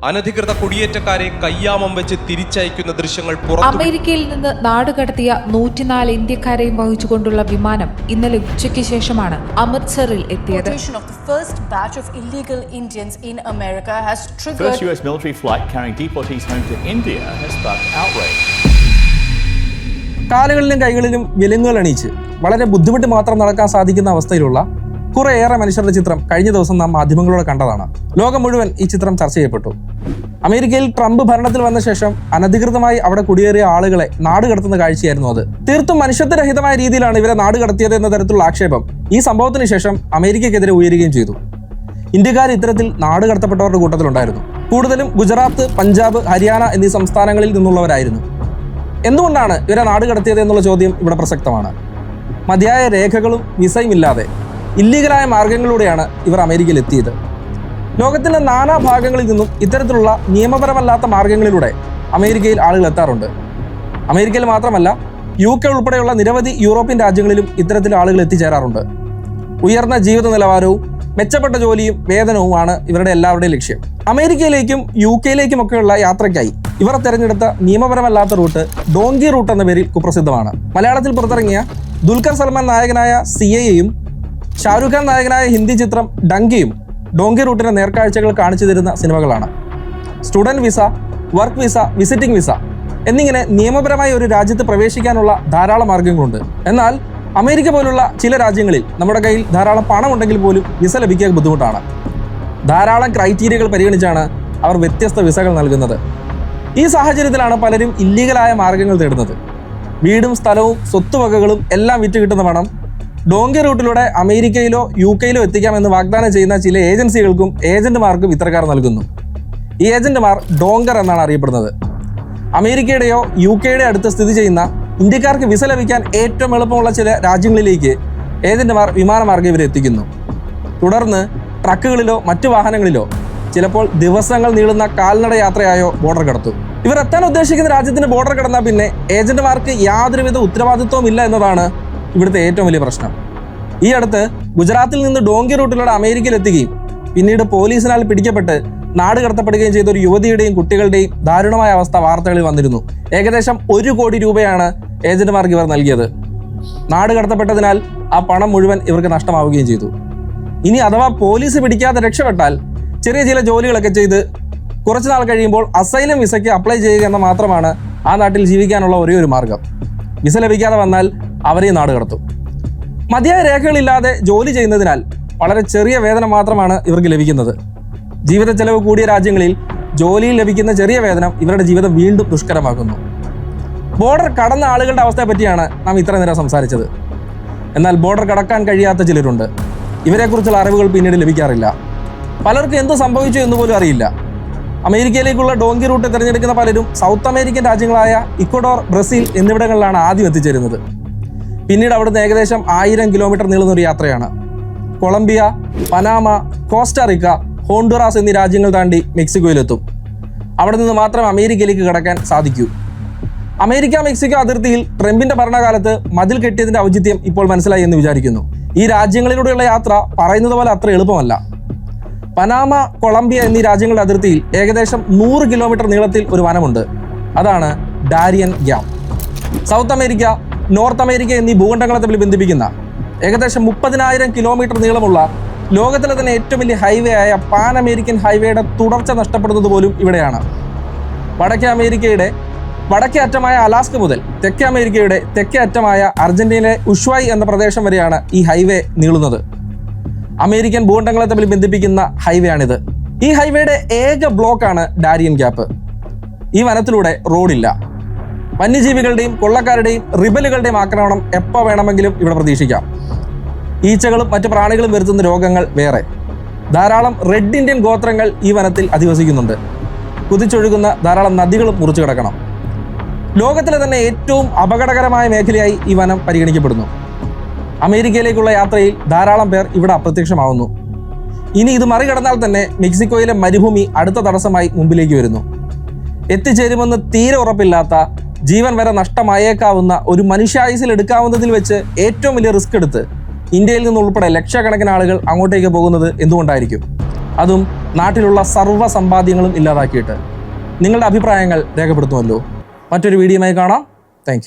അനധികൃത കുടിയേറ്റക്കാരെ കയ്യാമം വെച്ച് തിരിച്ചയക്കുന്ന ദൃശ്യങ്ങൾ അമേരിക്കയിൽ നിന്ന് നാടുകടത്തിയ 104 ഇന്ത്യക്കാരെയും വഹിച്ചുകൊണ്ടുള്ള വിമാനം ഇന്നലെ ഉച്ചയ്ക്ക് ശേഷമാണ് അമൃത്സറിൽ എത്തിയത്. First batch of illegal Indians in America has triggered. First US military flight carrying deportees home to India has sparked outrage. കാലുകളിലും കൈകളിലും വിലങ്ങുകൾ അണിയിച്ച് വളരെ ബുദ്ധിമുട്ട് മാത്രം നടക്കാൻ സാധിക്കുന്ന അവസ്ഥയിലുള്ള കുറേയേറെ മനുഷ്യരുടെ ചിത്രം കഴിഞ്ഞ ദിവസം നാം മാധ്യമങ്ങളിലൂടെ കണ്ടതാണ്. ലോകം മുഴുവൻ ഈ ചിത്രം ചർച്ച ചെയ്യപ്പെട്ടു. അമേരിക്കയിൽ ട്രംപ് ഭരണത്തിൽ വന്ന ശേഷം അനധികൃതമായി അവിടെ കുടിയേറിയ ആളുകളെ നാട് കടത്തുന്ന കാഴ്ചയായിരുന്നു അത്. തീർത്തും മനുഷ്യത്വരഹിതമായ രീതിയിലാണ് ഇവരെ നാട് കടത്തിയത് എന്ന തരത്തിലുള്ള ആക്ഷേപം ഈ സംഭവത്തിന് ശേഷം അമേരിക്കയ്ക്കെതിരെ ഉയരുകയും ചെയ്തു. ഇന്ത്യക്കാർ ഇത്തരത്തിൽ നാട് കടത്തപ്പെട്ടവരുടെ കൂട്ടത്തിലുണ്ടായിരുന്നു. കൂടുതലും ഗുജറാത്ത്, പഞ്ചാബ്, ഹരിയാന എന്നീ സംസ്ഥാനങ്ങളിൽ നിന്നുള്ളവരായിരുന്നു. എന്തുകൊണ്ടാണ് ഇവരെ നാട് കടത്തിയത് എന്നുള്ള ചോദ്യം ഇവിടെ പ്രസക്തമാണ്. മതിയായ രേഖകളും വിസയും ഇല്ലാതെ ഇല്ലീഗലായ മാർഗങ്ങളിലൂടെയാണ് ഇവർ അമേരിക്കയിൽ എത്തിയത്. ലോകത്തിന്റെ നാനാ ഭാഗങ്ങളിൽ നിന്നും ഇത്തരത്തിലുള്ള നിയമപരമല്ലാത്ത മാർഗങ്ങളിലൂടെ അമേരിക്കയിൽ ആളുകൾ എത്താറുണ്ട്. അമേരിക്കയിൽ മാത്രമല്ല, UK ഉൾപ്പെടെയുള്ള നിരവധി യൂറോപ്യൻ രാജ്യങ്ങളിലും ഇത്തരത്തിൽ ആളുകൾ എത്തിച്ചേരാറുണ്ട്. ഉയർന്ന ജീവിത നിലവാരവും മെച്ചപ്പെട്ട ജോലിയും വേതനവുമാണ് ഇവരുടെ എല്ലാവരുടെയും ലക്ഷ്യം. അമേരിക്കയിലേക്കും UK-യിലേക്കുമൊക്കെയുള്ള യാത്രയ്ക്കായി ഇവർ തിരഞ്ഞെടുത്ത നിയമപരമല്ലാത്ത റൂട്ട് ഡോങ്കി റൂട്ട് എന്ന പേരിൽ കുപ്രസിദ്ധമാണ്. മലയാളത്തിൽ പുറത്തിറങ്ങിയ ദുൽഖർ സൽമാൻ നായകനായ CAA-യും ഷാരൂഖ് ഖാൻ നായകനായ ഹിന്ദി ചിത്രം ഡങ്കിയും ഡോങ്കി റൂട്ടിന്റെ നേർക്കാഴ്ചകൾ കാണിച്ചു തരുന്ന സിനിമകളാണ്. Student visa, work visa, visiting visa എന്നിങ്ങനെ നിയമപരമായി ഒരു രാജ്യത്ത് പ്രവേശിക്കാനുള്ള ധാരാളം മാർഗങ്ങളുണ്ട്. എന്നാൽ അമേരിക്ക പോലുള്ള ചില രാജ്യങ്ങളിൽ നമ്മുടെ കയ്യിൽ ധാരാളം പണം ഉണ്ടെങ്കിൽ പോലും വിസ ലഭിക്കാൻ ബുദ്ധിമുട്ടാണ്. ധാരാളം ക്രൈറ്റീരിയകൾ പരിഗണിച്ചാണ് അവർ വ്യത്യസ്ത വിസകൾ നൽകുന്നത്. ഈ സാഹചര്യത്തിലാണ് പലരും ഇല്ലീഗലായ മാർഗങ്ങൾ തേടുന്നത്. വീടും സ്ഥലവും സ്വത്തുവകകളും എല്ലാം വിറ്റ് കിട്ടുന്ന പണം ഡോങ്കി റൂട്ടിലൂടെ അമേരിക്കയിലോ UK-യിലോ എത്തിക്കാമെന്ന് വാഗ്ദാനം ചെയ്യുന്ന ചില ഏജൻസികൾക്കും ഏജന്റുമാർക്കും ഇത്തരക്കാർ നൽകുന്നു. ഈ ഏജന്റുമാർ ഡോങ്കർ എന്നാണ് അറിയപ്പെടുന്നത്. അമേരിക്കയുടെയോ UK-യുടെ അടുത്ത് സ്ഥിതി ചെയ്യുന്ന ഇന്ത്യക്കാർക്ക് വിസ ലഭിക്കാൻ ഏറ്റവും എളുപ്പമുള്ള ചില രാജ്യങ്ങളിലേക്ക് ഏജന്റുമാർ വിമാനമാർഗ്ഗം ഇവരെ എത്തിക്കുന്നു. തുടർന്ന് ട്രക്കുകളിലോ മറ്റു വാഹനങ്ങളിലോ ചിലപ്പോൾ ദിവസങ്ങൾ നീളുന്ന കാൽനട യാത്രയായോ ബോർഡർ കടത്തും. ഇവർ എത്താൻ ഉദ്ദേശിക്കുന്ന രാജ്യത്തിന് ബോർഡർ കടന്നാൽ പിന്നെ ഏജന്റുമാർക്ക് യാതൊരുവിധ ഉത്തരവാദിത്വവും ഇല്ല എന്നതാണ് ഇവിടുത്തെ ഏറ്റവും വലിയ പ്രശ്നം. ഈ അടുത്ത് ഗുജറാത്തിൽ നിന്ന് ഡോങ്കി റൂട്ടിലൂടെ അമേരിക്കയിൽ എത്തുകയും പിന്നീട് പോലീസിനാൽ പിടിക്കപ്പെട്ട് നാട് കടത്തപ്പെടുകയും ചെയ്ത ഒരു യുവതിയുടെയും കുട്ടികളുടെയും ദാരുണമായ അവസ്ഥ വാർത്തകളിൽ വന്നിരുന്നു. ഏകദേശം 1 കോടി രൂപയാണ് ഏജന്റുമാർക്ക് ഇവർ നൽകിയത്. നാട് കടത്തപ്പെട്ടതിനാൽ ആ പണം മുഴുവൻ ഇവർക്ക് നഷ്ടമാവുകയും ചെയ്തു. ഇനി അഥവാ പോലീസ് പിടിക്കാതെ രക്ഷപ്പെട്ടാൽ ചെറിയ ചില ജോലികളൊക്കെ ചെയ്ത് കുറച്ച് നാൾ കഴിയുമ്പോൾ അസൈലം വിസയ്ക്ക് അപ്ലൈ ചെയ്യുക എന്ന മാത്രമാണ് ആ നാട്ടിൽ ജീവിക്കാനുള്ള ഒരേ ഒരു മാർഗം. വിസ ലഭിക്കാതെ വന്നാൽ അവരെയും നാട് കടത്തും. മതിയായ രേഖകളില്ലാതെ ജോലി ചെയ്യുന്നതിനാൽ വളരെ ചെറിയ വേതനം മാത്രമാണ് ഇവർക്ക് ലഭിക്കുന്നത്. ജീവിത ചെലവ് കൂടിയ രാജ്യങ്ങളിൽ ജോലിയിൽ ലഭിക്കുന്ന ചെറിയ വേതനം ഇവരുടെ ജീവിതം വീണ്ടും ദുഷ്കരമാക്കുന്നു. ബോർഡർ കടന്ന ആളുകളുടെ അവസ്ഥയെ പറ്റിയാണ് നാം ഇത്ര നേരം സംസാരിച്ചത്. എന്നാൽ ബോർഡർ കടക്കാൻ കഴിയാത്ത ചിലരുണ്ട്. ഇവരെക്കുറിച്ചുള്ള അറിവുകൾ പിന്നീട് ലഭിക്കാറില്ല. പലർക്കും എന്ത് സംഭവിച്ചു എന്ന് പോലും അറിയില്ല. അമേരിക്കയിലേക്കുള്ള ഡോങ്കി റൂട്ട് തിരഞ്ഞെടുക്കുന്ന പലരും സൗത്ത് അമേരിക്കൻ രാജ്യങ്ങളായ ഇക്വഡോർ, ബ്രസീൽ എന്നിവിടങ്ങളിലാണ് ആദ്യം എത്തിച്ചേരുന്നത്. പിന്നീട് അവിടുന്ന് ഏകദേശം 1000 കിലോമീറ്റർ നീളുന്ന ഒരു യാത്രയാണ്. കൊളംബിയ, പനാമ, കോസ്റ്റാറിക്ക, ഹോണ്ടുറാസ് എന്നീ രാജ്യങ്ങൾ താണ്ടി മെക്സിക്കോയിലെത്തും. അവിടെ നിന്ന് മാത്രം അമേരിക്കയിലേക്ക് കടക്കാൻ സാധിക്കൂ. അമേരിക്ക മെക്സിക്കോ അതിർത്തിയിൽ ട്രംപിന്റെ ഭരണകാലത്ത് മതിൽ കെട്ടിയതിന്റെ ഔചിത്യം ഇപ്പോൾ മനസ്സിലായി എന്ന് വിചാരിക്കുന്നു. ഈ രാജ്യങ്ങളിലൂടെയുള്ള യാത്ര പറയുന്നത് പോലെ അത്ര എളുപ്പമല്ല. പനാമ, കൊളംബിയ എന്നീ രാജ്യങ്ങളുടെ അതിർത്തിയിൽ ഏകദേശം 100 കിലോമീറ്റർ നീളത്തിൽ ഒരു വനമുണ്ട്. അതാണ് Darien gap. South America, north America എന്നീ ഭൂഖണ്ഡങ്ങളെ തമ്മിൽ ബന്ധിപ്പിക്കുന്ന ഏകദേശം 30,000 കിലോമീറ്റർ നീളമുള്ള ലോകത്തിലെ തന്നെ ഏറ്റവും വലിയ ഹൈവേ ആയ പാൻ അമേരിക്കൻ ഹൈവേയുടെ തുടർച്ച നഷ്ടപ്പെടുന്നത് പോലും ഇവിടെയാണ്. വടക്കേ അമേരിക്കയുടെ വടക്കേ അറ്റമായ അലാസ്ക മുതൽ തെക്കേ അമേരിക്കയുടെ തെക്കേ അറ്റമായ അർജന്റീനയിലെ ഉഷ്വായ് എന്ന പ്രദേശം വരെയാണ് ഈ ഹൈവേ നീളുന്നത്. അമേരിക്കൻ ഭൂഖണ്ഡങ്ങളെ തമ്മിൽ ബന്ധിപ്പിക്കുന്ന ഹൈവേ ആണിത്. ഈ ഹൈവേയുടെ ഏക ബ്ലോക്കാണ് ഡാരിയൻ ഗ്യാപ്പ്. ഈ വനത്തിലൂടെ റോഡില്ല. വന്യജീവികളുടെയും കൊള്ളക്കാരുടെയും റിബലുകളുടെയും ആക്രമണം എപ്പോൾ വേണമെങ്കിലും ഇവിടെ പ്രതീക്ഷിക്കാം. ഈച്ചകളും മറ്റു പ്രാണികളും വരുത്തുന്ന രോഗങ്ങൾ വേറെ. ധാരാളം റെഡ് ഇന്ത്യൻ ഗോത്രങ്ങൾ ഈ വനത്തിൽ അധിവസിക്കുന്നുണ്ട്. കുതിച്ചൊഴുകുന്ന ധാരാളം നദികളും മുറിച്ചു കിടക്കണം. ലോകത്തിലെ തന്നെ ഏറ്റവും അപകടകരമായ മേഖലയായി ഈ വനം പരിഗണിക്കപ്പെടുന്നു. അമേരിക്കയിലേക്കുള്ള യാത്രയിൽ ധാരാളം പേർ ഇവിടെ അപ്രത്യക്ഷമാവുന്നു. ഇനി ഇത് മറികടന്നാൽ തന്നെ മെക്സിക്കോയിലെ മരുഭൂമി അടുത്ത തടസ്സമായി മുമ്പിലേക്ക് വരുന്നു. എത്തിച്ചേരുമെന്ന് തീരെ ഉറപ്പില്ലാത്ത, ജീവൻ വരെ നഷ്ടമായേക്കാവുന്ന ഒരു മനുഷ്യായുസിൽ എടുക്കാവുന്നതിൽ വെച്ച് ഏറ്റവും വലിയ റിസ്ക് എടുത്ത് ഇന്ത്യയിൽ നിന്നുൾപ്പെടെ ലക്ഷക്കണക്കിന് ആളുകൾ അങ്ങോട്ടേക്ക് പോകുന്നത് എന്തുകൊണ്ടായിരിക്കും? അതും നാട്ടിലുള്ള സർവ്വ സമ്പാദ്യങ്ങളും ഇല്ലാതാക്കിയിട്ട് നിങ്ങളുടെ അഭിപ്രായങ്ങൾ രേഖപ്പെടുത്തുമല്ലോ. മറ്റൊരു വീഡിയോയുമായി കാണാം. താങ്ക്